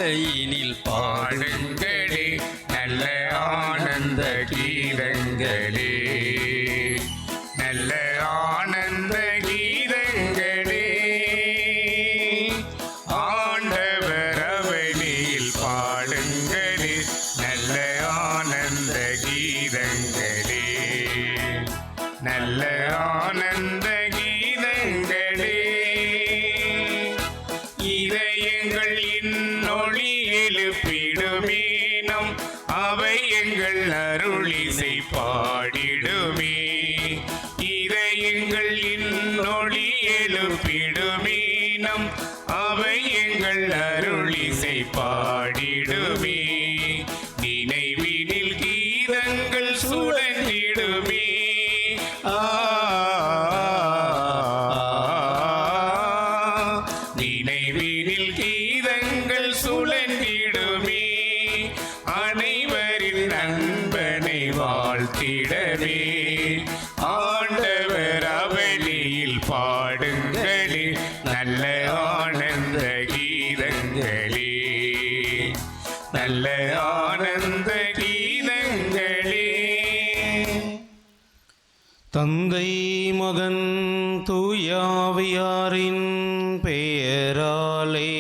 சபையினில் பாடுங்களே நல்ல ஆனந்த கீதங்களே, நல்ல ஆனந்த கீதங்களே. ஆண்டவர் அவனில் பாடுங்களே நல்ல ஆனந்த கீதங்களே, நல்ல ஆனந்த கீதங்களே. இதயங்கள் இன்னொளி எழுப்பிடுமே, நம் அவை எங்கள் அருளிசை பாடிடுமே. இதயங்கள் இன்னொளி எழுப்பிடுமே, நம் அவை எங்கள் அருளிசை பாடிடுமே. நினைவினில் கீதங்கள் சுழன்றிடுமே. நினைவினில் கீதங்கள் சுழன்றிடுமே. அனைவரின் நண்பனை வாழ்த்திடவே ஆண்டவர் அவனியில் பாடுங்களே நல்ல ஆனந்த கீதங்களே, நல்ல ஆனந்த கீதங்களே. தந்தை மகன் தூயாவியாரின் பெயராலே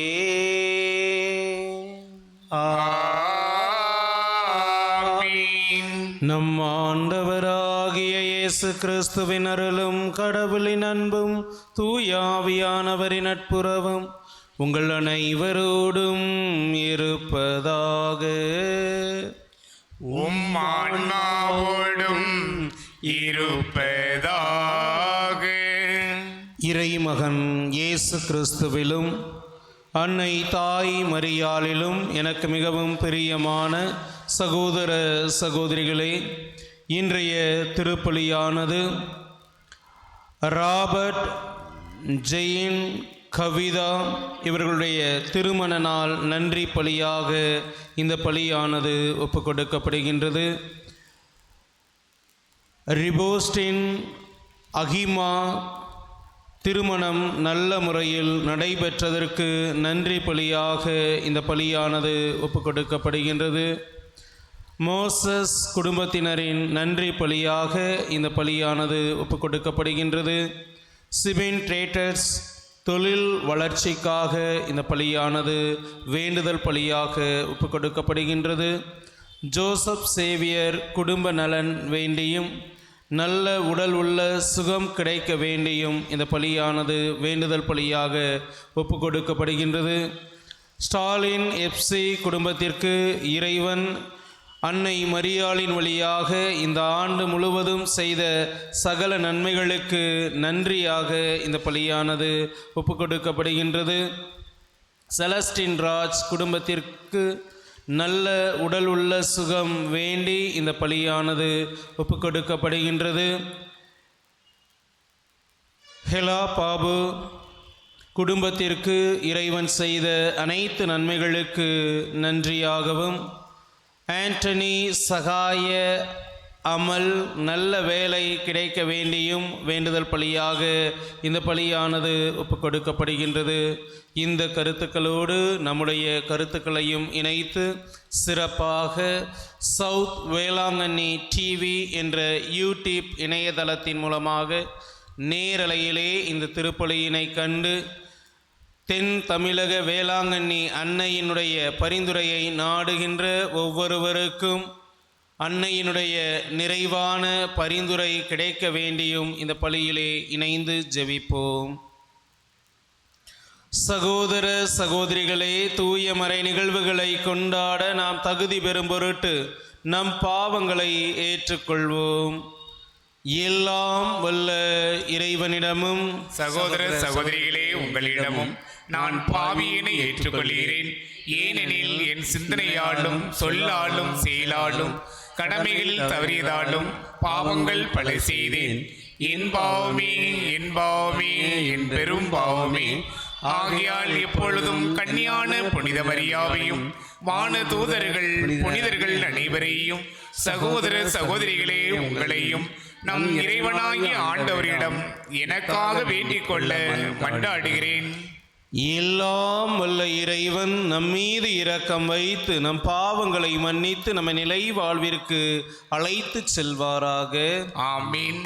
ஆமீன். நம் ஆண்டவராகிய இயேசு கிறிஸ்துவின் அருளும் கடவுளின் அன்பும் தூயாவியானவரின் நட்புறவும் உங்கள் அனைவரோடும் இருப்பதாக. ஆன்மாவோடும் இருப்பதாக. இறைமகன் இயேசு கிறிஸ்துவிலும் அன்னை தாய் மரியாளிலும் எனக்கு மிகவும் பிரியமான சகோதர சகோதரிகளே, இன்றைய திருப்பலியானது ராபர்ட், ஜெயின், கவிதா இவர்களுடைய திருமண நாள் நன்றி பலியாக இந்த பலியானது ஒப்புக்கொடுக்கப்படுகின்றது. ரிபோஸ்டின் அகிமா திருமணம் நல்ல முறையில் நடைபெற்றதற்கு நன்றி பலியாக இந்த பலியானது ஒப்புக்கொடுக்கப்படுகின்றது. மோசஸ் குடும்பத்தினரின் நன்றி பலியாக இந்த பலியானது ஒப்புக்கொடுக்கப்படுகின்றது. சிபின் ட்ரேட்டர்ஸ் தொழில் வளர்ச்சிக்காக இந்த பலியானது வேண்டுதல் பலியாக ஒப்புக்கொடுக்கப்படுகின்றது. ஜோசப் சேவியர் குடும்ப நலன் வேண்டியும் நல்ல உடல் உள்ள சுகம் கிடைக்க வேண்டியும் இந்த பலியானது வேண்டுதல் பலியாக ஒப்புக்கொடுக்கப்படுகின்றது. ஸ்டாலின் எஃப்சி குடும்பத்திற்கு இறைவன் அன்னை மரியாளின் வழியாக இந்த ஆண்டு முழுவதும் செய்த சகல நன்மைகளுக்கு நன்றியாக இந்த பலியானது ஒப்புக்கொடுக்கப்படுகின்றது. செலஸ்டின் ராஜ் குடும்பத்திற்கு நல்ல உடல் உள்ள சுகம் வேண்டி இந்த பலியானது ஒப்புக்கொடுக்கப்படுகின்றது. ஹெலா பாபு குடும்பத்திற்கு இறைவன் செய்த அனைத்து நன்மைகளுக்கு நன்றியாகவும், ஆண்டனி சகாய அமல் நல்ல வேலை கிடைக்க வேண்டியும் வேண்டுதல் பலியாக இந்த பலியானது ஒப்புக்கொடுக்கப்படுகின்றது. இந்த கருத்துக்களோடு நம்முடைய கருத்துக்களையும் இணைத்து சிறப்பாக சவுத் வேளாங்கண்ணி டிவி என்ற யூடியூப் இணையதளத்தின் மூலமாக நேரலையிலே இந்த திருப்பலியினை கண்டு தென் தமிழக வேளாங்கண்ணி அன்னையினுடைய பரிந்துரையை நாடுகின்ற ஒவ்வொருவருக்கும் அன்னையினுடைய நிறைவான பரிந்துரை கிடைக்க வேண்டியும் இந்த பலியிலே இணைந்து ஜெபிப்போம். சகோதர சகோதரிகளே, தூய மறை நிகழ்வுகளை கொண்டாட நாம் தகுதி பெறும் பொருட்டு நம் பாவங்களை ஏற்றுக்கொள்வோம். எல்லாம் வல்ல இறைவனிடமும் சகோதர சகோதரிகளே, உங்களிடமும் நான் பாவியினை ஏற்றுக்கொள்கிறேன். ஏனெனில் என் சிந்தனையாலும் சொல்லாலும் செயலாலும் கடமைகளில் தவறியதாலும் பாவங்கள் பல செய்தேன். என் பாவமே, என் பாவமே, என் பெரும் பாவமே. ஆகையால் எப்பொழுதும் கன்னியான புனித மரியாவையும் வான தூதர்கள் புனிதர்கள் அனைவரையும் சகோதர சகோதரிகளே உங்களையும் நம் இறைவனாகிய ஆண்டவரிடம் எனக்காக வேண்டிக் கொள்ள மன்றாடுகிறேன். எல்லாம் வல்ல இறைவன் நம்மீது இரக்கம் வைத்து நம் பாவங்களை மன்னித்து நம்ம நிலை வாழ்விற்கு அழைத்து செல்வாராக. ஆமீன்.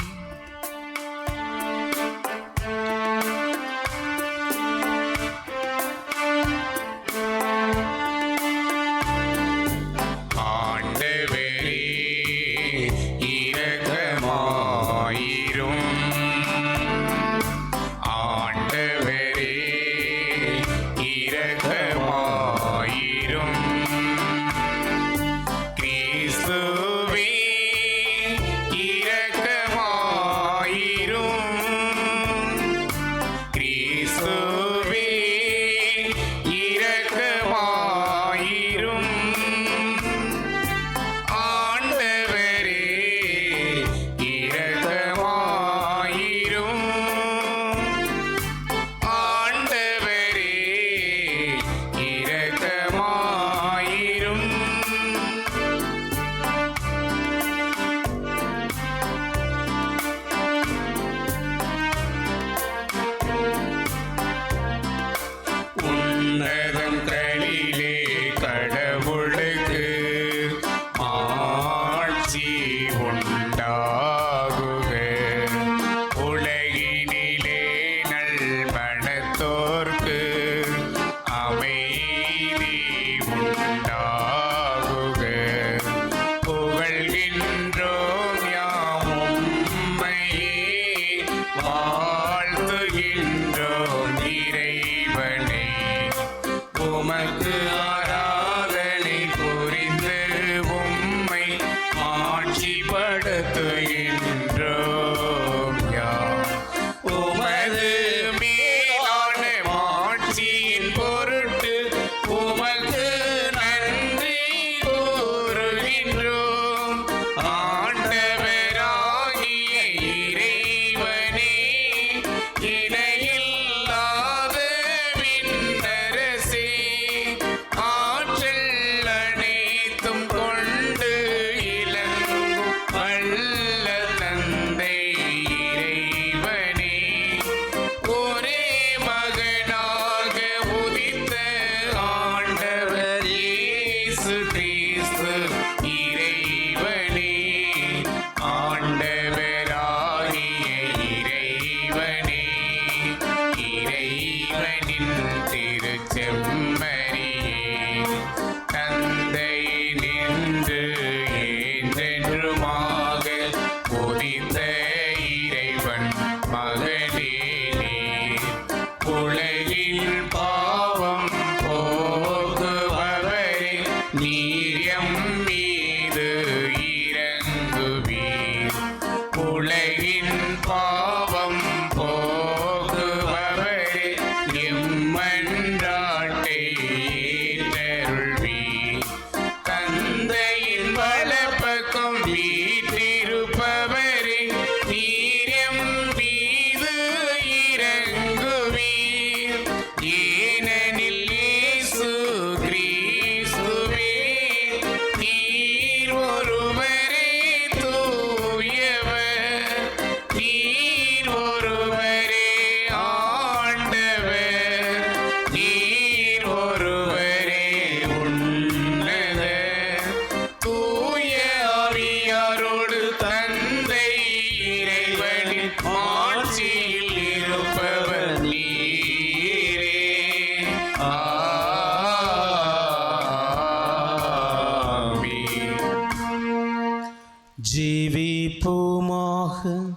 ஜீவிப்போமாக.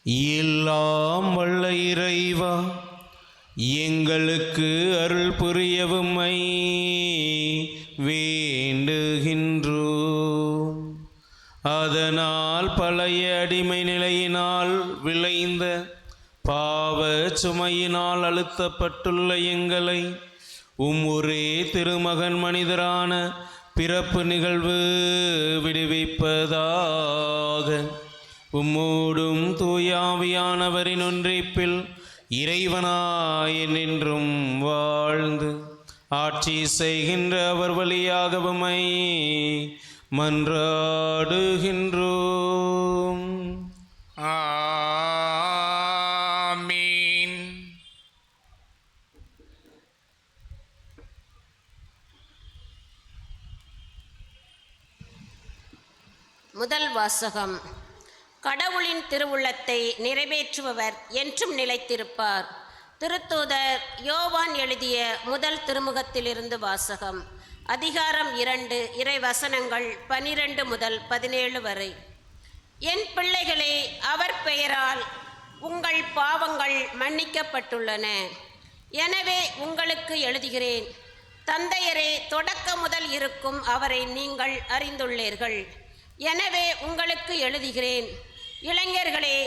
எல்லாம் வல்ல இறைவா, எங்களுக்கு அருள் புரியவுமை வேண்டுகின்றோம். அதனால் பழைய அடிமை நிலையினால் விளைந்த பாவ சுமையினால் அழுத்தப்பட்டுள்ள எங்களை ஒரே திருமகன் மனிதரான பிறப்பு நிகழ்வு விடுவிப்பதாக. உம்மோடும் தூயாவியானவரின் ஒன்றிப்பில் இறைவனாய் என்றும் வாழ்ந்து ஆட்சி செய்கின்ற அவர் வழியாகவுமை மன்றாடுகின்றோம். ஆமீன். முதல் வாசகம். கடவுளின் திருவுள்ளத்தை நிறைவேற்றுபவர் என்றும் நிலைத்திருப்பார். திருத்தூதர் யோவான் எழுதிய முதல் திருமுகத்திலிருந்து வாசகம். அதிகாரம் 2, இறை வசனங்கள் 12 முதல் 17 வரை. என் பிள்ளைகளே, அவர் பெயரால் உங்கள் பாவங்கள் மன்னிக்கப்பட்டுள்ளன. எனவே உங்களுக்கு எழுதுகிறேன். தந்தையரே, தொடக்க முதல் இருக்கும் அவரை நீங்கள் அறிந்துள்ளீர்கள். எனவே உங்களுக்கு எழுதுகிறேன். இளைஞர்களே,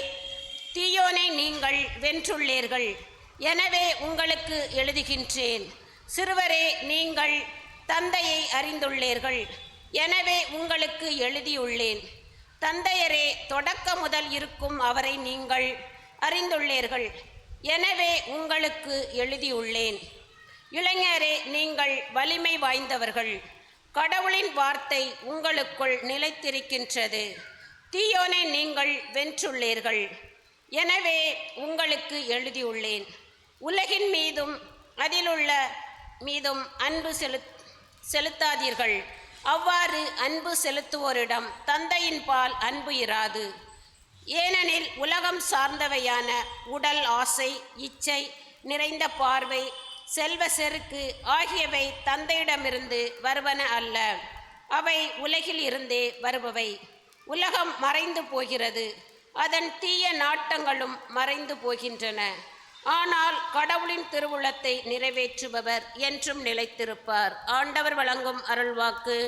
தீயோனை நீங்கள் வென்றுள்ளீர்கள். எனவே உங்களுக்கு எழுதுகின்றேன். சிறுவரே, நீங்கள் தந்தையை அறிந்துள்ளீர்கள். எனவே உங்களுக்கு எழுதியுள்ளேன். தந்தையரே, தொடக்க முதல் இருக்கும் அவரை நீங்கள் அறிந்துள்ளீர்கள். எனவே உங்களுக்கு எழுதியுள்ளேன். இளைஞரே, நீங்கள் வலிமை வாய்ந்தவர்கள். கடவுளின் வார்த்தை உங்களுக்குள் நிலைத்திருக்கின்றது. தீயோனை நீங்கள் வென்றுள்ளீர்கள். எனவே உங்களுக்கு எழுதியுள்ளேன். உலகின் மீதும் அதிலுள்ள மீதும் அன்பு செலுத்தாதீர்கள். அவ்வாறு அன்பு செலுத்துவோரிடம் தந்தையின் பால் அன்பு இராது. ஏனெனில் உலகம் சார்ந்தவையான உடல் ஆசை, இச்சை நிறைந்த பார்வை, செல்வ செருக்கு ஆகியவை தந்தையிடமிருந்து வருவன அல்ல. அவை உலகில் இருந்தே வருபவை. உலகம் மறைந்து போகிறது, அதன் தீய நாட்டங்களும் மறைந்து போகின்றன. ஆனால் கடவுளின் திருவுள்ளத்தை நிறைவேற்றுபவர் என்றும் நிலைத்திருப்பார். ஆண்டவர் வழங்கும் அருள்வாக்கு.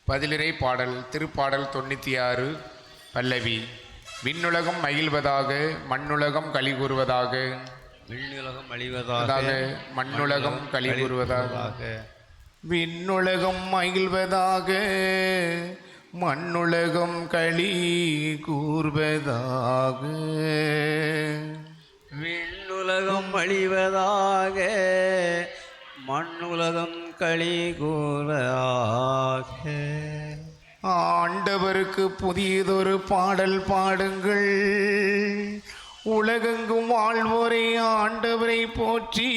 பதிலிறை பாடல். திருப்பாடல் 96 பல்லவி. விண்ணுலகம் மகிழ்வதாக, மண்ணுலகம் களி கூறுவதாக. விண்ணுலகம் அழிவதாக, மண்ணுலகம் களி கூறுவதாக. விண்ணுலகம் மகிழ்வதாக, மண்ணுலகம் களி கூறுவதாக. விண்ணுலகம் அழிவதாக, மண்ணுலகம் களி கூறுவதாக. ஆண்டவருக்கு புதியதொரு பாடல் பாடுங்கள். உலகெங்கும் வாழ்வோரை ஆண்டவரை போற்றி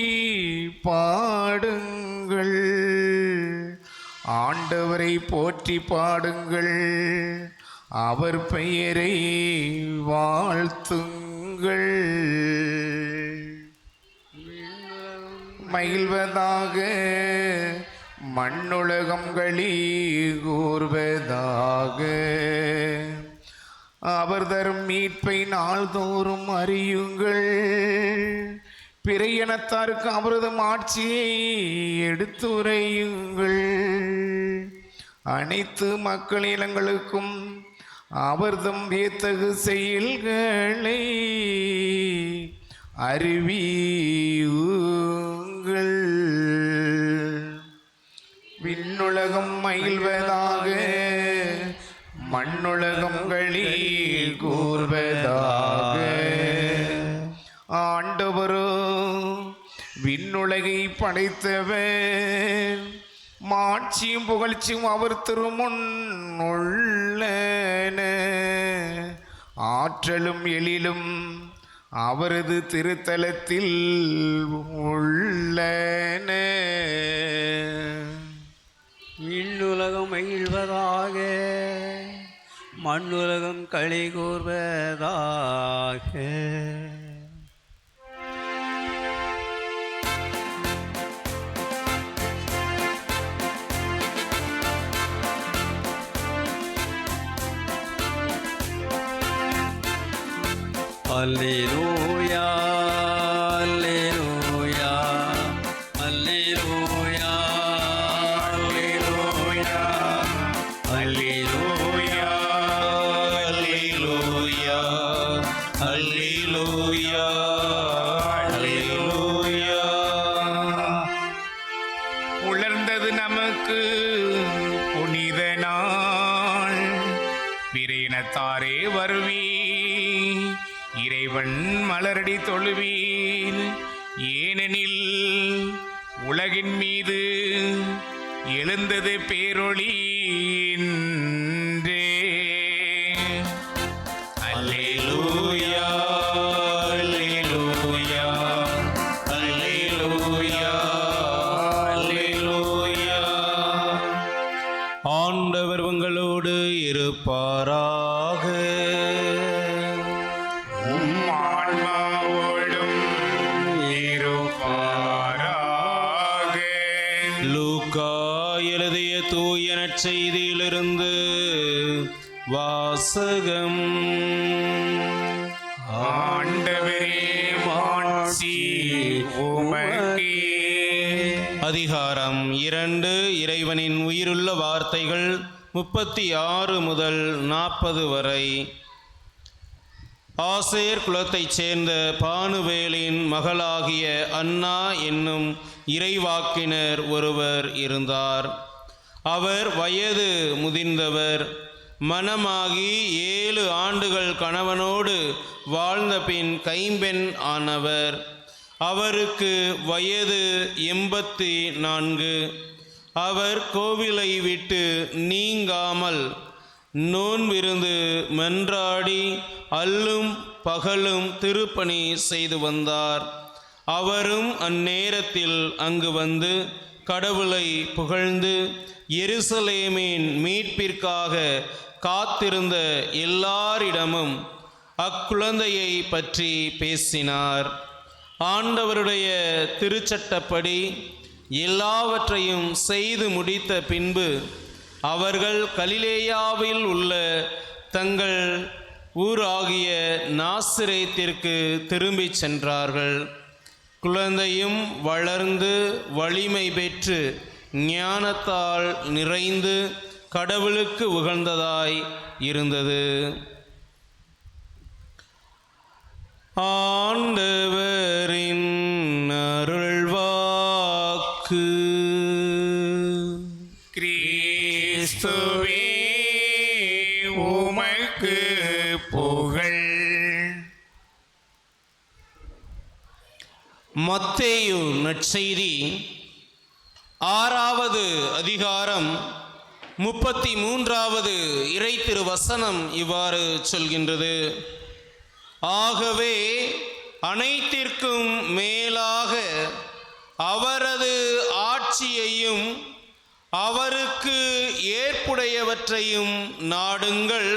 பாடுங்கள். ஆண்டவரை போற்றி பாடுங்கள். அவர் பெயரை வாழ்த்துங்கள். மகிழ்வதாக, மண்ணுலகம் களி கூர்வதாக. அவர் தரும் மீட்பை நாள்தோறும் அறியுங்கள். பிற இனத்தாருக்கு அவரது ஆட்சியை எடுத்துரையுங்கள். அனைத்து மக்கள் இனங்களுக்கும் அவர்தம் வியத்தகு செயல்களை அறிவியுங்கள். விண்ணுலகம் மகிழ்வதாக, மண்ணுலகம் களி கூர்வதாக. ஆண்டவரோ விண்ணுலகை படைத்தவர். மாட்சியும் புகழ்ச்சியும் அவர் திருமுன் உள்ளன. ஆற்றலும் எழிலும் அவரது திருத்தலத்தில் உள்ளன. விண்ணுலகம் மகிழ்வதாக, மண்ணுலகம் களி கூர்வதாக. அல்லேலூயா, அல்லேலூயா, அல்லேலூயா, அல்லேலூயா, அல்லேலூயா, அல்லேலூயா, அல்லேலூயா, அல்லேலூயா. உலர்ந்தது நமக்கு புனித நாள். பிற இனத்தாரே வருவீர், இறைவன் மலரடி தொழுவீர். ஏனெனில் உலகின் மீது எழுந்தது பேரொளி இன்றே. அல்லேலூயா, அல்லேலூயா, அல்லேலூயா, அல்லேலூயா. ஆண்டவர் உங்களோடு இருப்பாராக. உம் ஆன்மாவோடும் இருப்பாராக. லூக்கா எழுதிய தூய நற்செய்தியிலிருந்து வாசகம். ஆண்டவரே மாட்சி உமக்கே. அதிகாரம் 2. இறைவனின் உயிருள்ள வார்த்தைகள் 36 முதல் 40 வரை. ஆசேர் குலத்தைச் சேர்ந்த பானுவேலின் மகளாகிய அன்னா என்னும் இறைவாக்கினர் ஒருவர் இருந்தார். அவர் வயது முதிர்ந்தவர். மணமாகி 7 ஆண்டுகள் கணவனோடு வாழ்ந்த பின் கைம்பெண் ஆனவர். அவருக்கு வயது 84. அவர் கோவிலை விட்டு நீங்காமல் நோன்பிருந்து மன்றாடி அல்லும் பகலும் திருப்பணி செய்து வந்தார். அவரும் அந்நேரத்தில் அங்கு வந்து கடவுளை புகழ்ந்து எருசலேமின் மீட்பிற்காக காத்திருந்த எல்லாரிடமும் அக்குழந்தையை பற்றி பேசினார். ஆண்டவருடைய திருச்சட்டப்படி எல்லாவற்றையும் செய்து முடித்த பின்பு அவர்கள் கலிலேயாவில் உள்ள தங்கள் ஊராகிய நாசிரேத்திற்கு திரும்பிச் சென்றார்கள். குழந்தையும் வளர்ந்து வலிமை பெற்று ஞானத்தால் நிறைந்து கடவுளுக்கு உகந்ததாய் இருந்தது. ஆண்டவரின் அருள்வாக்கு. கிறிஸ்துவே உமக்கு புகழ். மத்தேயு நற்செய்தி 6வது அதிகாரம் 33வது இறை திருவசனம் இவ்வாறு சொல்கின்றது. ஆகவே அனைத்திற்கும் மேலாக அவரது ஆட்சியையும் அவருக்கு ஏற்புடையவற்றையும் நாடுங்கள்,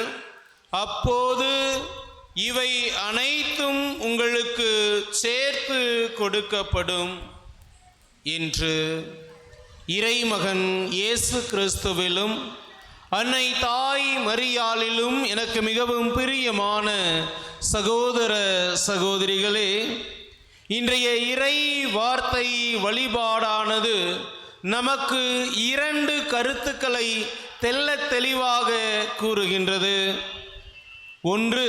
அப்போது இவை அனைத்தும் உங்களுக்கு சேர்த்து கொடுக்கப்படும் என்று இறைமகன் இயேசு கிறிஸ்துவிலும் அன்னை தாய் மரியாளிலும் எனக்கு மிகவும் பிரியமான சகோதர சகோதரிகளே, இன்றைய இறை வார்த்தை வழிபாடானது நமக்கு 2 கருத்துக்களை தெள்ளத் தெளிவாக கூறுகின்றது. ஒன்று,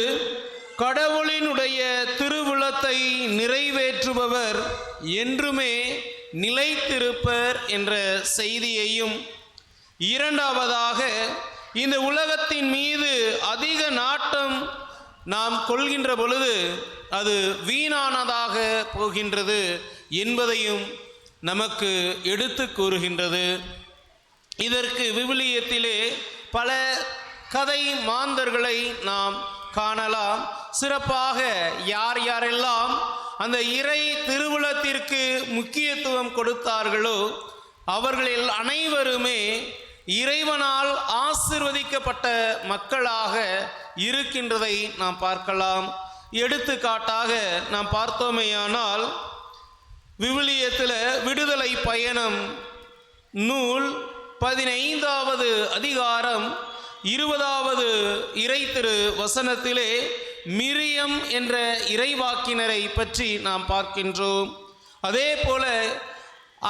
கடவுளினுடைய திருவுளத்தை நிறைவேற்றுபவர் என்றுமே நிலைத்திருப்பர் என்ற செய்தியையும், இரண்டாவதாக இந்த உலகத்தின் மீது அதிக நாட்டம் நாம் கொள்கின்ற பொழுது அது வீணானதாக போகின்றது என்பதையும் நமக்கு எடுத்து கூறுகின்றது. இதற்கு விவிலியத்திலே பல கதை மாந்தர்களை நாம் காணலாம். சிறப்பாக யாரெல்லாம் அந்த இறை திருவுளத்திற்கு முக்கியத்துவம் கொடுத்தார்களோ அவர்களில் அனைவருமே இறைவனால் ஆசிர்வதிக்கப்பட்ட மக்களாக இருக்கின்றதை நாம் பார்க்கலாம். எடுத்துக்காட்டாக நாம் பார்த்தோமேயானால் விவிலியத்தில் விடுதலை பயணம் நூல் 15வது அதிகாரம் 20வது இறை திரு வசனத்திலே மிரியம் என்ற இறைவாக்கினரை பற்றி நாம் பார்க்கின்றோம். அதே போல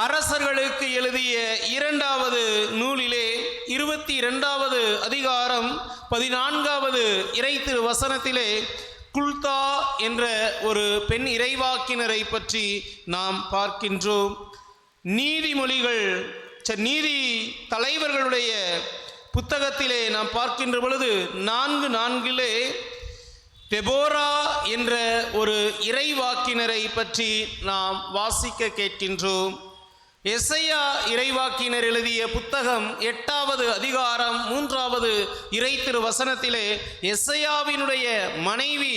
அரசர்களுக்கு எழுதிய 2வது நூலிலே 22வது அதிகாரம் 14வது இறை திரு வசனத்திலே குல்தா என்ற ஒரு பெண் இறைவாக்கினரை பற்றி நாம் பார்க்கின்றோம். நீதிமொழிகள் நீதி தலைவர்களுடைய புத்தகத்திலே நாம் பார்க்கின்ற பொழுது 4:4 தெபோரா என்ற ஒரு இறைவாக்கினரை பற்றி நாம் வாசிக்க கேட்கின்றோம். எசையா இறைவாக்கினர் எழுதிய புத்தகம் 8வது அதிகாரம் 3வது இறை திருவசனத்திலே எசையாவினுடைய மனைவி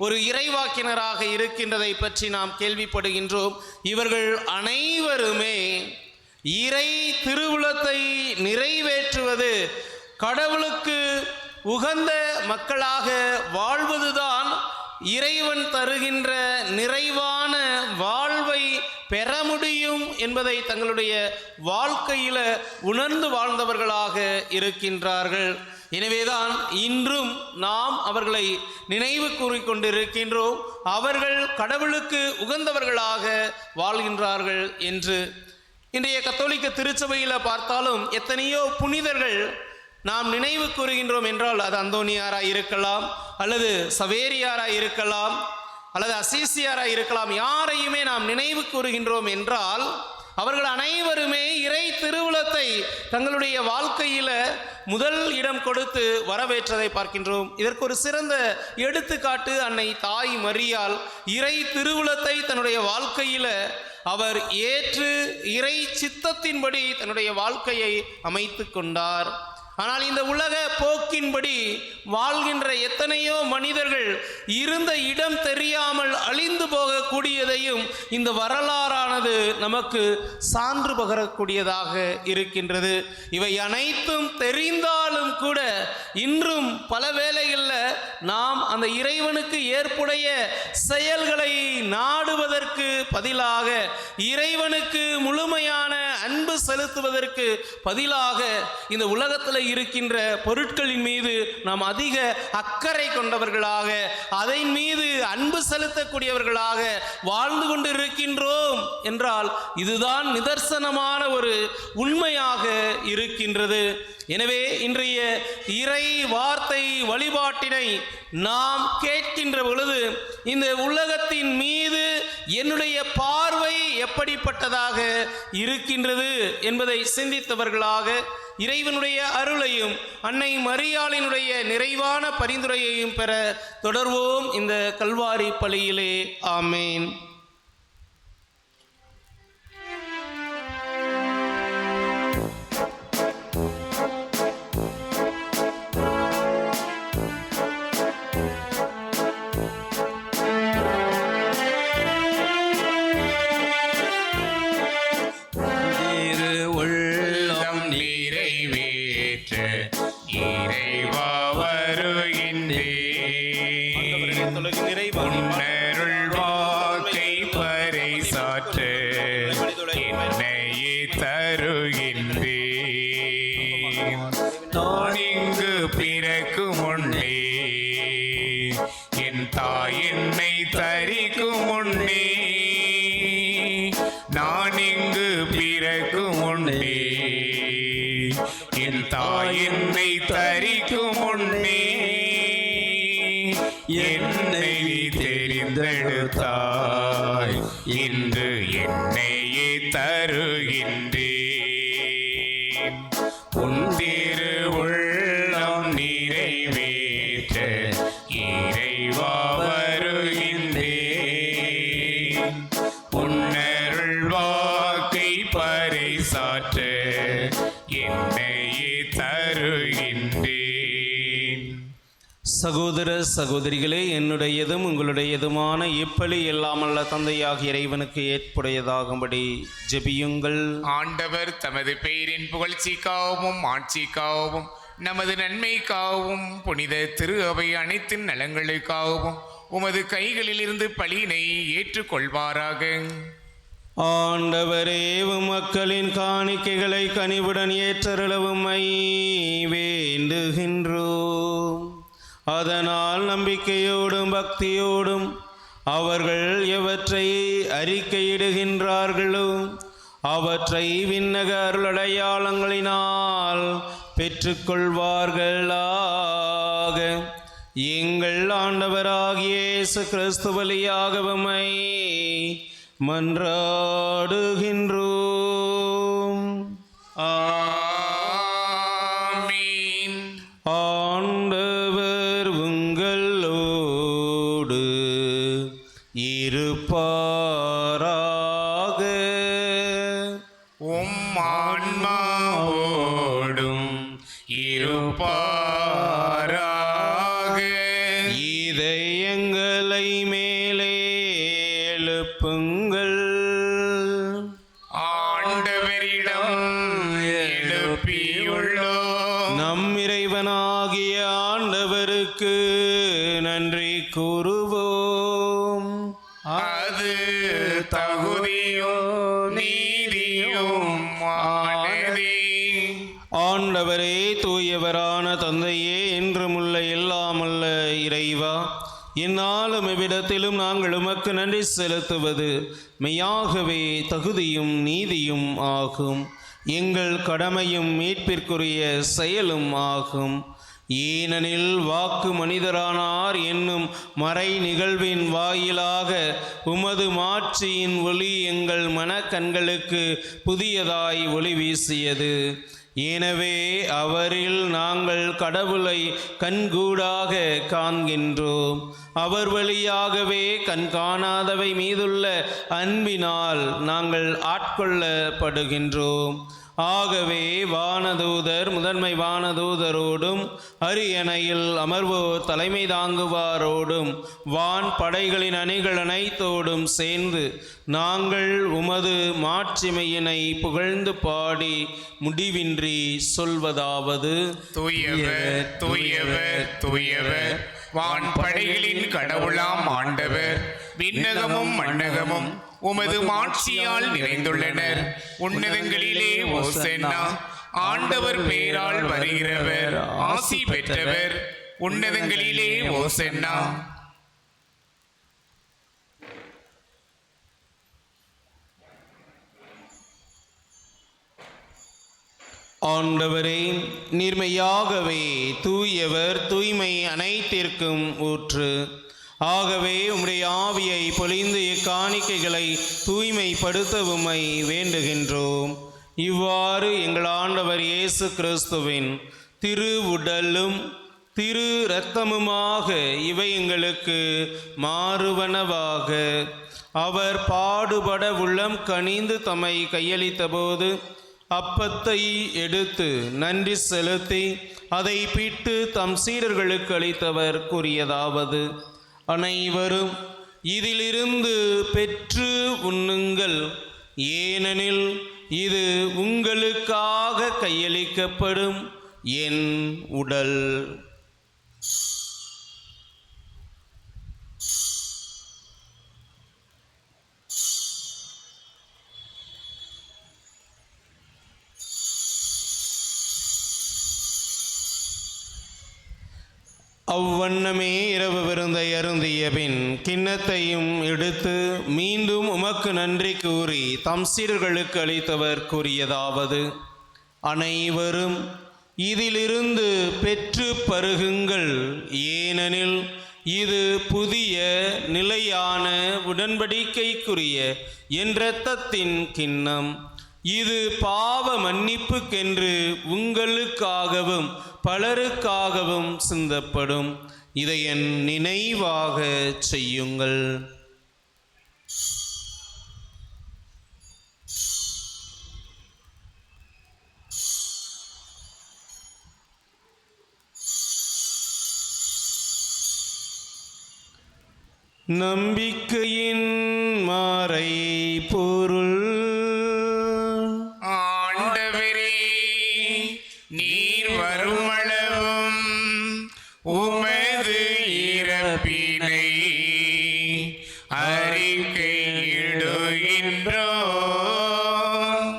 ஒரு இறைவாக்கினராக இருக்கின்றதை பற்றி நாம் கேள்விப்படுகின்றோம். இவர்கள் அனைவருமே இறை திருவுளத்தை நிறைவேற்றுவது, கடவுளுக்கு உகந்த மக்களாக வாழ்வதுதான் இறைவன் தருகின்ற நிறைவான வாழ்வை பெற முடியும் என்பதை தங்களுடைய வாழ்க்கையில உணர்ந்து வாழ்ந்தவர்களாக இருக்கின்றார்கள். எனவேதான் இன்றும் நாம் அவர்களை நினைவு கூறிக்கொண்டிருக்கின்றோம். அவர்கள் கடவுளுக்கு உகந்தவர்களாக வாழ்கின்றார்கள் என்று. இன்றைய கத்தோலிக்க திருச்சபையில் பார்த்தாலும் எத்தனையோ புனிதர்கள் நாம் நினைவு கூறுகின்றோம் என்றால் அது அந்தோனியாராய் இருக்கலாம், அல்லது சவேரியாராய் இருக்கலாம், அல்லது அசீசியாராய் இருக்கலாம். யாரையுமே நாம் நினைவு கூறுகின்றோம் என்றால் அவர்கள் அனைவருமே இறை திருவுளத்தை தங்களுடைய வாழ்க்கையில முதல் இடம் கொடுத்து வரவேற்றதை பார்க்கின்றோம். இதற்கு ஒரு சிறந்த எடுத்துக்காட்டு அன்னை தாய் மரியாள். இறை திருவுளத்தை தன்னுடைய வாழ்க்கையில அவர் ஏற்று இறை சித்தத்தின்படி தன்னுடைய வாழ்க்கையை அமைத்து கொண்டார். ஆனால் இந்த உலக போக்கின்படி வாழ்கின்ற எத்தனையோ மனிதர்கள் இருந்த இடம் தெரியாமல் அழிந்து போகக்கூடியதையும் இந்த வரலாறானது நமக்கு சான்று பகரக்கூடியதாக இருக்கின்றது. இவை அனைத்தும் தெரிந்தாலும் கூட இன்றும் பல வேளைகளில் நாம் அந்த இறைவனுக்கு ஏற்புடைய செயல்களை நாடுவதற்கு பதிலாக, இறைவனுக்கு முழுமையான அன்பு செலுத்துவதற்கு பதிலாக இந்த உலகத்தில் இருக்கின்ற பொருட்களின் மீது நாம் அதிக அக்கறை கொண்டவர்களாக, அதன் மீது அன்பு செலுத்தக்கூடியவர்களாக வாழ்ந்து கொண்டு இருக்கின்றோம் என்றால் இதுதான் நிதர்சனமான ஒரு உண்மையாக இருக்கின்றது. எனவே இன்றைய இறை வார்த்தை வழிபாட்டினை நாம் கேட்கின்ற பொழுது இந்த உலகத்தின் மீது என்னுடைய பார்வை எப்படிப்பட்டதாக இருக்கின்றது என்பதை சிந்தித்தவர்களாக இறைவனுடைய அருளையும் அன்னை மரியாளினுடைய நிறைவான பரிந்துரையையும் பெற தொடர்வோம் இந்த கல்வாரி பலியிலே. ஆமேன். நான் இங்கு பிறக்கும் முன்னே என் தாய் என்னை தரிக்கும் முன்னே, நான் இங்கு பிறக்கும் முன்னே என் தாய் என்னை தரிக்கும் முன்னே என்னை தெரிந்தெடுத்தாய், இன்று என்னையே தருகின்றேன். உன் திருவுள்ளம் நிறைவேற்ற இறைவா வருகின்றேன். உன்னருள் வாக்கை பறைசாற்ற என்னையே தருகின்றேன். சகோதர சகோதரிகளே, என்னுடையதும் உங்களுடையதுமான இப்பலி எல்லாமல்ல தந்தையாகிய இறைவனுக்கு ஏற்புடையதாகும்படி ஜெபியுங்கள். ஆண்டவர் தமது பெயரின் புகழ்ச்சிக்காகவும் ஆட்சிக்காகவும் நமது நன்மைக்காகவும் புனித திரு அவை அனைத்து நலங்களுக்காகவும் உமது கைகளிலிருந்து பலியினை ஏற்றுக்கொள்வாராக. ஆண்டவரே, மக்களின் காணிக்கைகளை கனிவுடன் ஏற்றருளவுமை வேண்டுகின்றோம். அதனால் நம்பிக்கையோடும் பக்தியோடும் அவர்கள் எவற்றை அறிக்கையிடுகின்றார்களோ அவற்றை விண்ணக அருளடையாளங்களினால் பெற்றுக்கொள்வார்களாக. எங்கள் ஆண்டவராகிய இயேசு கிறிஸ்து வழியாக உம்மை மன்றாடுகின்றோம். ஆமீன். ஆண்டவர் உங்களோடு இருப்பாராக. உம் ஆன்மாவோடும் இருப்பாராக. இதயங்களை மேலே எழுப்புங்கள், ஆண்டவரிடம் எழுப்பியுள்ளோம். நம் இறைவனாகிய ஆண்டவருக்கு நன்றி கூறுவோம். அது தகுதியும் நீதியும் ஆனதே. ஆண்டவரே, தூயவரான தந்தையே, என்றுமுள்ள எல்லாமல்ல இறைவா, என்னாலும் இவ்விடத்திலும் நாங்கள் உமக்கு நன்றி செலுத்துவது மெய்யாகவே தகுதியும் நீதியும் ஆகும். எங்கள் கடமையும் மீட்பிற்குரிய செயலும் ஆகும். ஏனெனில் வாக்கு மனிதரானார் என்னும் மறை நிகழ்வின் வாயிலாக உமது மாட்சியின் ஒளி எங்கள் மனக்கண்களுக்கு புதியதாய் ஒளி வீசியது. எனவே அவரில் நாங்கள் கடவுளை கண்கூடாக காண்கின்றோம். அவர் வழியாகவே கண் காணாதவை மீதுள்ள அன்பினால் நாங்கள் ஆட்கொள்ளப்படுகின்றோம். ஆகவே வானதூதர் முதன்மை வானதூதரோடும் அரியணையில் அமர்வோர் தலைமை தாங்குவாரோடும் வான் படைகளின் அணிகள் அனைத்தோடும் சேர்ந்து நாங்கள் உமது மாட்சிமையினை புகழ்ந்து பாடி முடிவின்றி சொல்வதாவது: தூயவர் தூயவர் தூயவர், வான் படைகளின் கடவுளாம் ஆண்டவர். விண்ணகமும் மண்ணகமும் உமது மாட்சியால் நிறைந்துள்ளனர். உன்னதங்களிலே ஓசன்னா. ஆண்டவர் பெயரால் வருகிறவர் ஆசி பெற்றவர். உன்னதங்களிலே ஓசன்னா. ஆண்டவரே, நீர்மையாகவே தூயவர், தூய்மை அனைத்திற்கும் ஊற்று. ஆகவே உம்முடைய ஆவியை பொழிந்து இக்காணிக்கைகளை தூய்மைப்படுத்த உம்மை வேண்டுகின்றோம். இவ்வாறு எங்கள் ஆண்டவர் இயேசு கிறிஸ்துவின் திரு உடலும் திரு இரத்தமுமாக இவை எங்களுக்கு மாறுவனவாக. அவர் பாடுபட உள்ளம் கனிந்து தம்மை கையளித்த போது அப்பத்தை எடுத்து நன்றி செலுத்தி அதை பிட்டு தம் சீடர்களுக்கு அளித்தவர் கூறியதாவது: அனைவரும் இதிலிருந்து பெற்று உண்ணுங்கள், ஏனெனில் இது உங்களுக்காக கையளிக்கப்படும் என் உடல். அவ்வண்ணமே இரவு விருந்தை அருந்திய பின் கிண்ணத்தையும் எடுத்து மீண்டும் உமக்கு நன்றி கூறி தம் சீடர்களுக்கு அளித்தவர் கூறியதாவது: அனைவரும் இதிலிருந்து பெற்று பருகுங்கள், ஏனெனில் இது புதிய நிலையான உடன்படிக்கைக்குரிய என் இரத்தத்தின் கிண்ணம். இது பாவ மன்னிப்புக்கென்று உங்களுக்காகவும் பலருக்காகவும் சிந்தப்படும். இதை என் நினைவாக செய்யுங்கள். நம்பிக்கையின் மாறை பொருள். ஆண்டவரே, நீர் வருமளவும் உமது இறப்பினை அறிக்கையிடுகின்றோம்,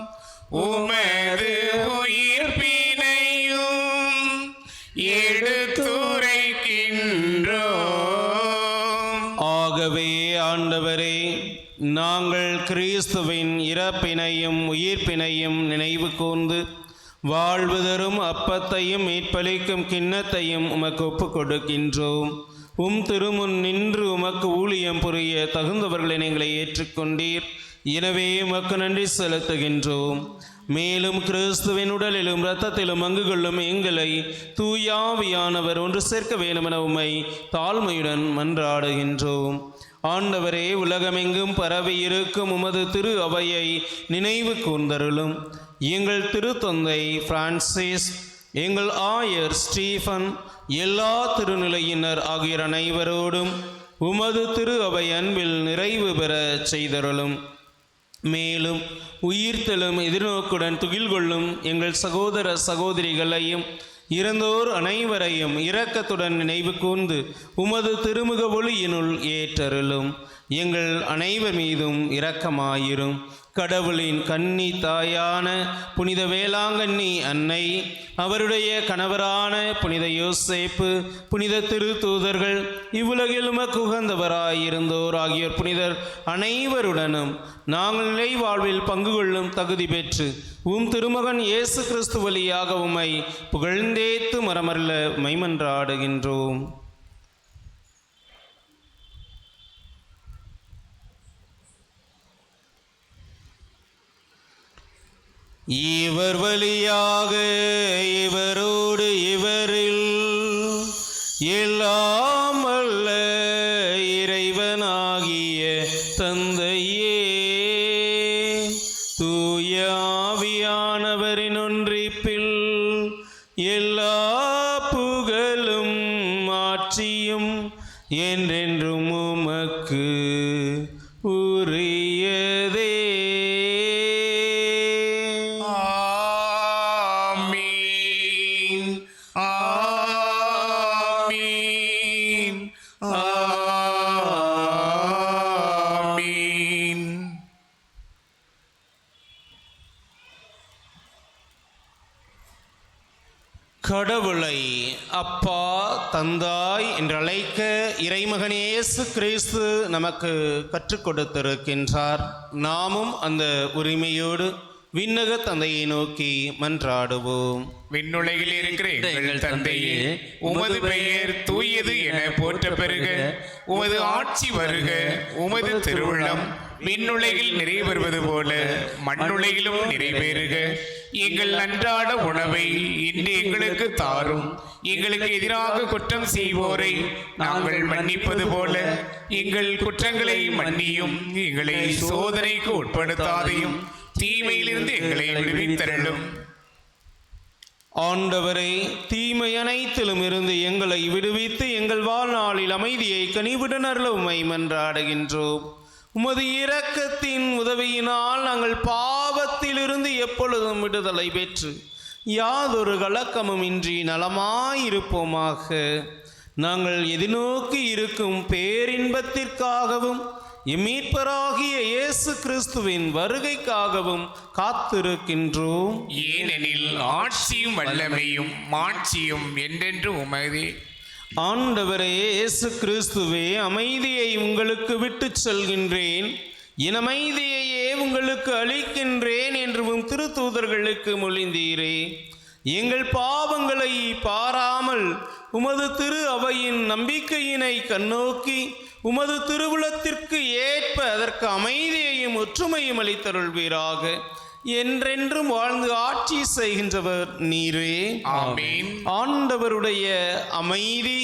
உமது உயிர்ப்பினையும் எடுத்துரைக்கின்றோம். ஆகவே ஆண்டவரே, நாங்கள் கிறிஸ்துவின் இறப்பினையும் உயிர்ப்பினையும் நினைவு கூர்ந்து வாழ்வு தரும் அப்பத்தையும் மீட்பளிக்கும் கிண்ணத்தையும் உமக்கு ஒப்புக் கொடுக்கின்றோம். திருமுன் நின்று உமக்கு ஊழியம் புரிய தகுந்தவர்களை நீங்களை ஏற்றுக்கொண்டீர். எனவே உமக்கு நன்றி செலுத்துகின்றோம். மேலும் கிறிஸ்துவின் உடலிலும் இரத்தத்திலும் பங்கு கொள்ளும் எங்களை தூயாவியானவர் ஒன்று சேர்க்க வேண்டுமென உம்மை தாழ்மையுடன் மன்றாடுகின்றோம். ஆண்டவரே, உலகமெங்கும் பரவி இருக்கும் உமது திரு அவையை நினைவு கூர்ந்தருளும். எங்கள் திருத்தந்தை பிரான்சிஸ், எங்கள் ஆயர் ஸ்டீஃபன், எல்லா திருநிலையினர் ஆகிய அனைவரோடும் உமது திரு அவை அன்பில் நிறைவு பெற செய்தருளும். மேலும் உயிர்த்தெழும் எதிர்நோக்குடன் துகில் கொள்ளும் எங்கள் சகோதர சகோதரிகளையும் இறந்தோர் அனைவரையும் இரக்கத்துடன் நினைவு கூர்ந்து உமது திருமுக ஒளியினுள் ஏற்றருளும். எங்கள் அனைவர் மீதும் இரக்கமாயிரும். கடவுளின் கன்னி தாயான புனித வேளாங்கண்ணி அன்னை, அவருடைய கணவரான புனித யோசேப்பு, புனித திருத்தூதர்கள், இவ்வுலகில் உமக்கு உகந்தவராயிருந்தோர் ஆகியோர் புனிதர் அனைவருடனும் நாங்கள் நிலை வாழ்வில் பங்கு கொள்ளும் தகுதி பெற்று திருமகன் இயேசு கிறிஸ்து வழியாக உம்மை புகழ்ந்தேத்து மரமல்ல மைமன்றாடுகின்றோம். இவர் வழியாக இவரோடு இவரில் எல்லாம் வல்ல இறைவனாகிய தந்தையே, தூய ஆவியானவரின் ஒன்றிப்பில் எல்லா புகழும் ஆட்சியும் என்றென்றும் உமக்கு உரியதே. கடவுளை அப்பா, தந்தாய் என்று அழைக்க இறைமகன் இயேசு கிறிஸ்து நமக்கு கற்றுக் கொடுத்திருக்கின்றார். நாமும் அந்த உரிமையோடு விண்ணக தந்தையை நோக்கி மன்றாடுவோம். விண்ணுலகில் இருக்கிற எங்கள் தந்தையே, உமது பெயர் தூயது என போற்ற பெறுக. உமது ஆட்சி வருக. உமது திருவுள்ளம் விண்ணுலகில் நிறைவேறுவது போல மண்ணுலகிலும் நிறைவேறுக. எங்கள் அன்றாட உணவை இன்று எங்களுக்கு தாரும். எங்களுக்கு எதிராக குற்றம் செய்வோரை நாங்கள் மன்னிப்பது போல எங்கள் குற்றங்களை மன்னியும். எங்களை சோதனைக்கு உட்படுத்தாதையும் தீமையிலிருந்து எங்களை விடுவித்தருளும். ஆண்டவரே, தீமை அனைத்திலும் இருந்து எங்களை விடுவித்து எங்கள் வாழ்நாளில் அமைதியை கனிவுடன் அருளுமை மன்றாடுகின்றோம். உமது இரக்கத்தின் உதவியினால் நாங்கள் பாவத்திலிருந்து எப்பொழுதும் விடுதலை பெற்று யாதொரு கலக்கமும் இன்றி நலமாயிருப்போமாக. நாங்கள் எதிர்நோக்கி இருக்கும் பேரின்பத்திற்காகவும் மீட்பராகிய இயேசு கிறிஸ்துவின் வருகைக்காகவும் காத்திருக்கின்றோம். ஏனெனில் ஆட்சியும் வல்லமையும் மாட்சியும் என்றென்று உமதே. ஆண்டவரே இயேசு கிறிஸ்துவே, அமைதியை உங்களுக்கு விட்டு செல்கின்றேன், என் அமைதியையே உங்களுக்கு அளிக்கின்றேன் என்றும் திருத்தூதர்களுக்கு மொழிந்தீரே. எங்கள் பாவங்களை பாராமல் உமது திரு அவையின் நம்பிக்கையினை கண்ணோக்கி உமது திருவுளத்திற்கு ஏற்ப அதற்கு அமைதியையும் ஒற்றுமையும் அளித்தருள்வீராக. என்றென்றும் வாழ்ந்து ஆட்சி செய்கின்றவர் நீரே. ஆமென். ஆண்டவருடைய அமைதி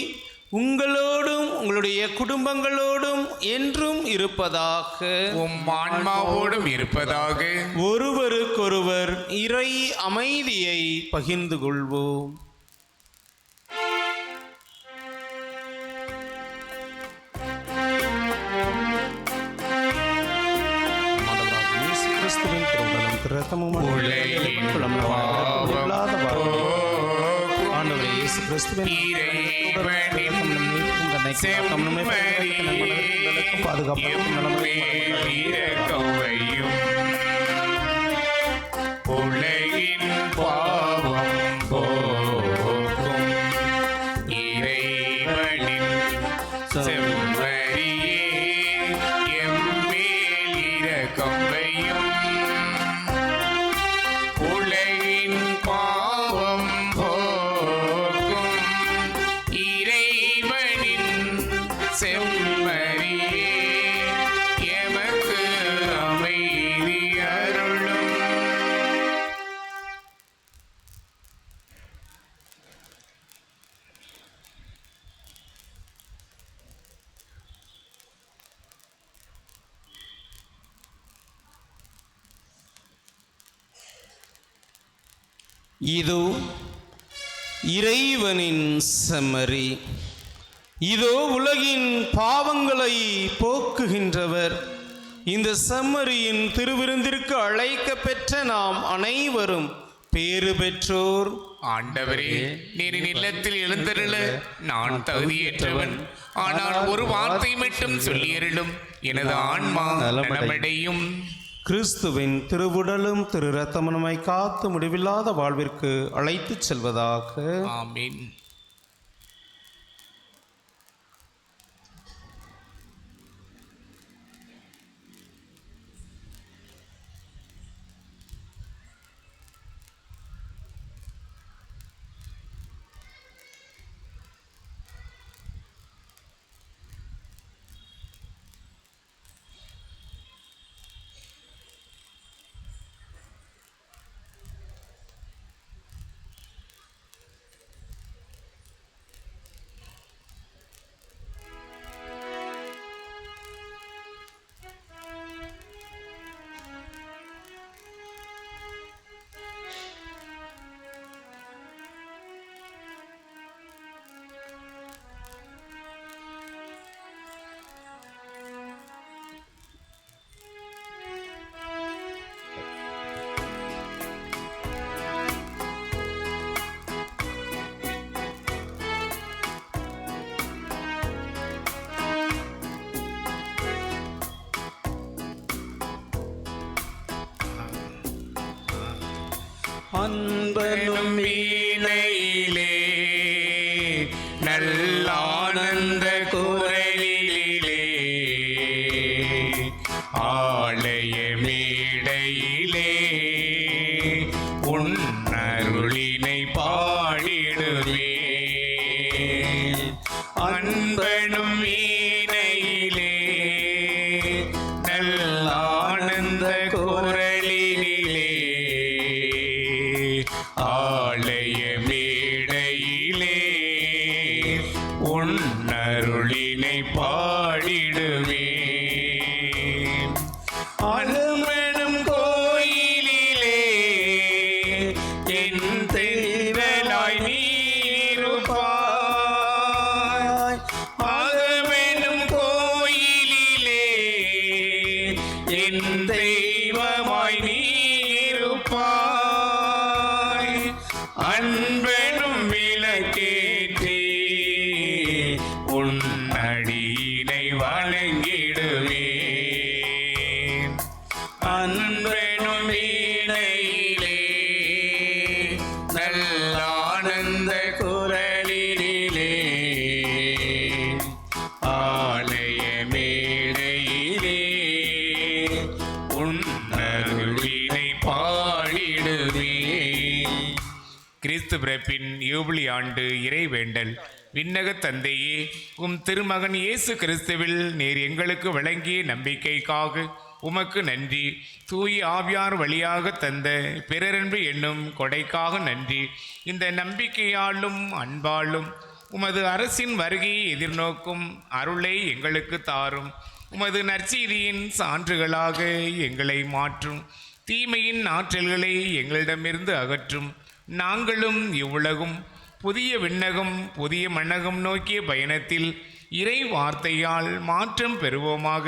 உங்களோடும் உங்களுடைய குடும்பங்களோடும் என்றும் இருப்பதாக. உம் ஆன்மாவோடும் இருப்பதாக. ஒருவருக்கொருவர் இறை அமைதியை பகிர்ந்து கொள்வோம். உலகின் பாவம் போக்கும் இறைவனின் செம்மறியே, எம்மேல் இரக்கம் வையும். உலகின் பாவம் போக்கும் இறைவனின் செம்மறியே, எமக்கு அமைதி அருளும். இதோ இறைவனின் செம்மறி, இதோ உலகின் பாவங்களை போக்குகின்றவர். இந்த செம்மறியின் திருவிருந்திற்கு அழைக்க பெற்ற நாம் அனைவரும் பேறு பெற்றோர். ஆண்டவரே, நீர் இல்லத்தில் எழுந்தருள நான் தகுதியற்றவன். ஆனால் ஒரு வார்த்தை மட்டும் சொல்லியருளும், எனது ஆன்மா நலமடையும். கிறிஸ்துவின் திருவுடலும் திரு இரத்தமும் காத்து முடிவில்லாத வாழ்விற்கு அழைத்துச் செல்வதாக. ஆமென். அன்பனும் வீணையிலே நல்லானந்த குரலிலே ஆலய மேடையிலே உன் அருளினை பாடிடுவே. அன்பனும் வீணையிலே நல்லானந்த குரலிலே ஆலய மேடையிலே உன் அருளினை பாடிடுவேன். அனுமனும் கோயிலிலே என் தென்றலாய் நீ இருப்பாய். அகமெனும் கோயிலிலே என் தெய்வமாய் நீ இருப்பாய். அன்பெனும் விளக்கேற்றி உன் அடியினை வணங்கிடுவேன். அன்பெனும் வீணையிலே நல்லானந்த குரலிலே ஆலய மேடையிலே உன் அருளினை பாடிடுவேன். கிறிஸ்து பிறப்பின் யூபிலி ஆண்டு இறைவேண்டல். விண்ணக தந்தையே, உம் திருமகன் இயேசு கிறிஸ்துவில் நீர் எங்களுக்கு வழங்கிய நம்பிக்கைக்காக உமக்கு நன்றி. தூய ஆவியார் வழியாக தந்த பிறரன்பு என்னும் கொடைக்காக நன்றி. இந்த நம்பிக்கையாலும் அன்பாலும் உமது அரசின் வருகையை எதிர்நோக்கும் அருளை எங்களுக்கு தாரும். உமது நற்செய்தியின் சான்றுகளாக எங்களை மாற்றும். தீமையின் ஆற்றல்களை எங்களிடமிருந்து அகற்றும். நாங்களும் இவ்வுலகும் புதிய விண்ணகம் புதிய மண்ணகம் நோக்கிய பயணத்தில் இறை வார்த்தையால் மாற்றம் பெறுவோமாக.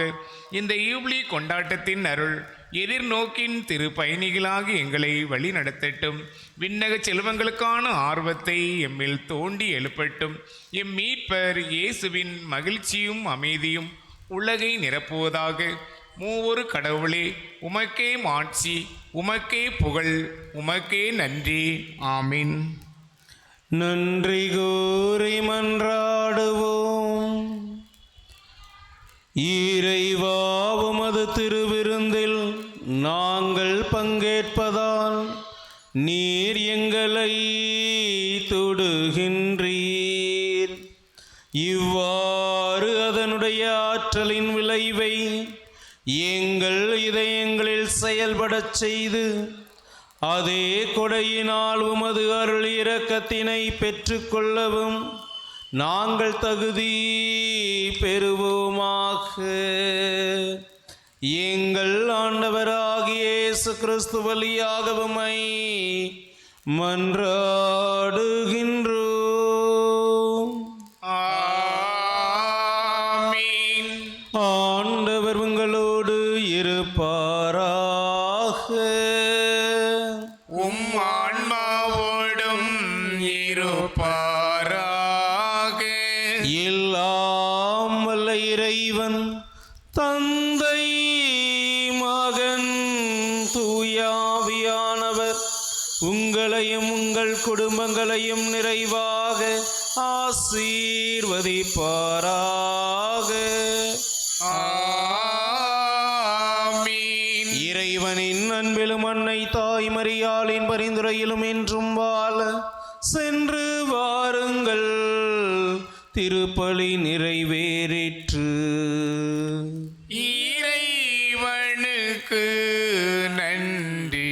இந்த யூபிலி கொண்டாட்டத்தின் அருள் எதிர்நோக்கின் திரு பயணிகளாக எங்களை வழி நடத்தட்டும். விண்ணக செல்வங்களுக்கான ஆர்வத்தை எம்மில் தோண்டி எழுப்பட்டும். எம் மீட்பர் இயேசுவின் மகிழ்ச்சியும் அமைதியும் உலகை நிரப்புவதாக. மூவொரு கடவுளே, உமக்கே மாட்சி, உமக்கே புகழ், உமக்கே நன்றி. ஆமீன். நன்றி கூறி மன்றாடுவோம். இறைவா, உமது திருவிருந்தில் நாங்கள் பங்கேற்பதால் நீர் எங்களை தொடுகின்றீர். இவ்வாறு அதனுடைய ஆற்றலின் விளைவை எங்கள் இதயங்களில் செயல்படச் செய்து அதே கொடையினால் உமது அருள் இரக்கத்தினை பெற்றுக்கொள்ளவும் நாங்கள் தகுதி பெறுவோமாக. எங்கள் ஆண்டவராகிய இயேசு கிறிஸ்து வழியாக உம்மை மன்றாடுகின்றோம். ஆமீன். ஆண்டவர் உங்களோடு இருப்பாராக. உம் ஆன்மாவோடும் இருப்பாராக. எல்லாம் வல்ல இறைவன் தந்தை மகன் தூயாவியானவர் உங்களையும் உங்கள் குடும்பங்களையும் நிறைவாக ஆசீர்வதிப்பாராக. ஆமீன். இறைவனின் அன்பிலும் அன்னை தாய் மரியாளின் பரிந்துரையிலும் என்றும் வாழ சென்று வாருங்கள். திருப்பலி நிறைவேறிற்று. இறைவனுக்கு நன்றி.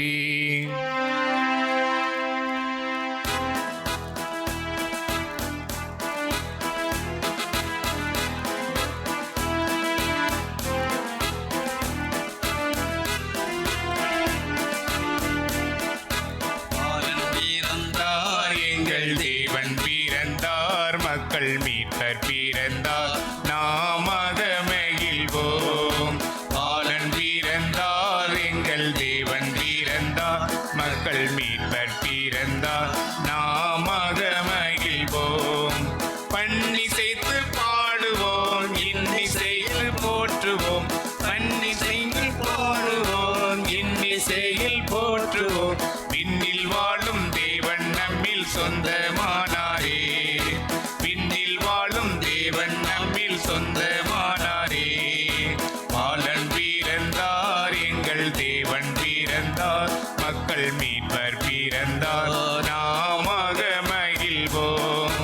எங்கள் தேவன் பிறந்தார், மக்கள் மீட்பர் பிறந்தார், நாமாக மகிழ்வோம். பாலன் பிறந்தார், எங்கள் தேவன் பிறந்தார், மக்கள் மீட்பர் பிறந்தார், நாமாக மகிழ்வோம். பன்னிசைத்து பாடுவோம், இன்னிசையில் போற்றுவோம், பன்னிசையில் பாடுவோம், இன்னிசையில் போற்றுவோம். விண்ணில் வாழும் தேவன் நம்மில் சொந்தமானாரே, விண்ணில் வாழும் தேவன் நம்மில் சொந்தமானாரே. பாலன் பிறந்தார், எங்கள் தேவன் பிறந்தார், மக்கள் மீட்பர் பிறந்தார், நாமாக மகிழ்வோம்.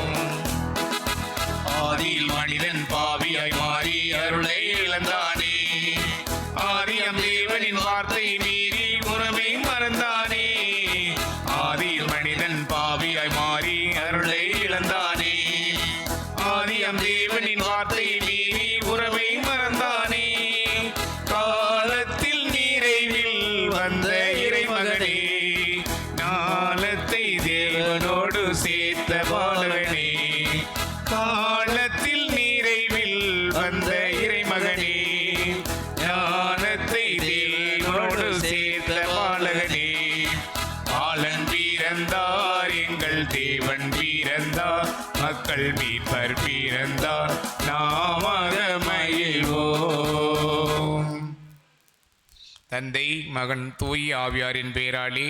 ஆதியில் மனிதன் பாவியாய் மாறி அருளை இழந்தானே, ஆதியம் தேவனின் வார்த்தை மீறி உறவை மறந்தானே. ஆதியில் மனிதன் பாவியாய் மாறி அருளை இழந்தானே, ஆதியம் தேவனின் வார்த்தை மீறி உறவை மறந்தானே. காலத்தில் நிறைவில் வந்த இறைமகனே, ஞானத்தை தேவனோடு சேர்த்த பாலகனே. காலத்தில் நிறைவில் வந்த இறைமகனே, ஞானத்தை தேவனோடு சேர்த்த பாலகனே. பாலன் பிறந்தார், எங்கள் தேவன் பிறந்தார், மக்கள் மீட்பர் பிறந்தார், நாமாக மகிழ்வோம். தந்தை மகன் தூய் ஆவியாரின் பெயராலே